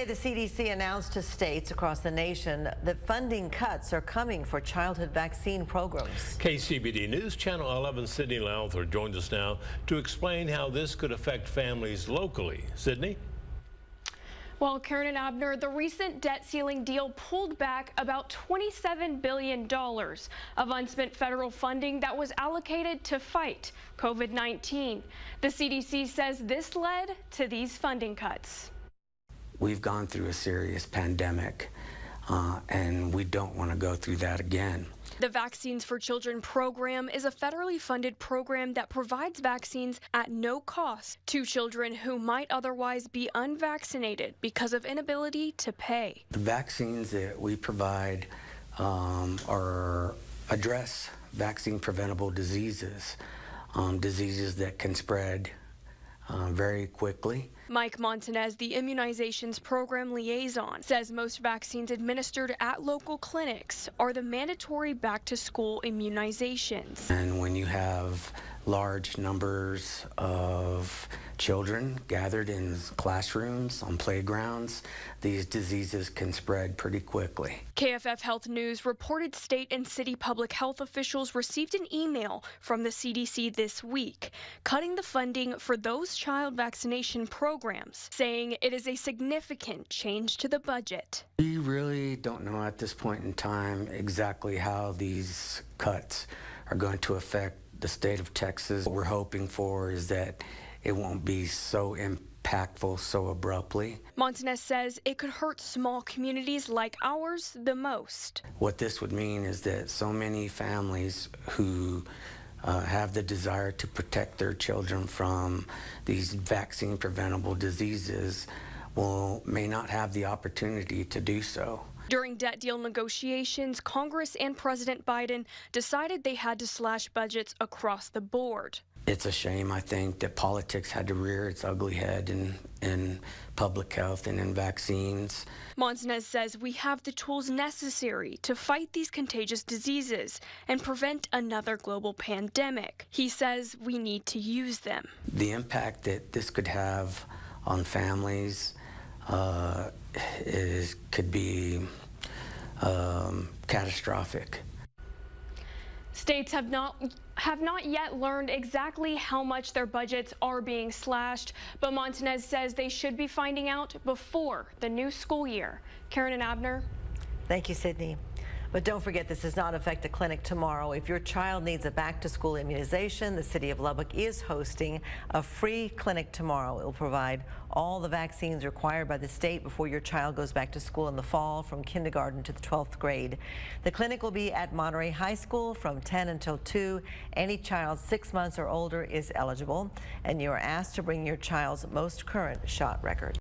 Today, the CDC announced to states across the nation that funding cuts are coming for childhood vaccine programs. KCBD News Channel 11 Sydney Lowther joins us now to explain how this could affect families locally. Sydney? Well, Karen and Abner, the recent debt ceiling deal pulled back about $27 billion of unspent federal funding that was allocated to fight COVID-19. The CDC says this led to these funding cuts. We've gone through a serious pandemic, and we don't want to go through that again. The Vaccines for Children program is a federally funded program that provides vaccines at no cost to children who might otherwise be unvaccinated because of inability to pay. The vaccines that we provide address vaccine preventable diseases, diseases that can spread very quickly. Mike Montanez, the immunizations program liaison, says most vaccines administered at local clinics are the mandatory back-to-school immunizations. And when you have large numbers of children gathered in classrooms, on playgrounds, these diseases can spread pretty quickly. KFF Health News reported state and city public health officials received an email from the CDC this week, cutting the funding for those child vaccination programs, saying it is a significant change to the budget. We really don't know at this point in time exactly how these cuts are going to affect the state of Texas. What we're hoping for is that it won't be so impactful so abruptly. Montanez says it could hurt small communities like ours the most. What this would mean is that so many families who have the desire to protect their children from these vaccine preventable diseases may not have the opportunity to do so. During debt deal negotiations, Congress and President Biden decided they had to slash budgets across the board. It's a shame, I think, that politics had to rear its ugly head in public health and in vaccines. Montanez says we have the tools necessary to fight these contagious diseases and prevent another global pandemic. He says we need to use them. The impact that this could have on families could be catastrophic. States have not yet learned exactly how much their budgets are being slashed, but Montanez says they should be finding out before the new school year. Karen and Abner. Thank you, Sydney. But don't forget, this does not affect the clinic tomorrow. If your child needs a back-to-school immunization, the city of Lubbock is hosting a free clinic tomorrow. It will provide all the vaccines required by the state before your child goes back to school in the fall from kindergarten to the 12th grade. The clinic will be at Monterey High School from 10 until 2. Any child 6 months or older is eligible, and you are asked to bring your child's most current shot record.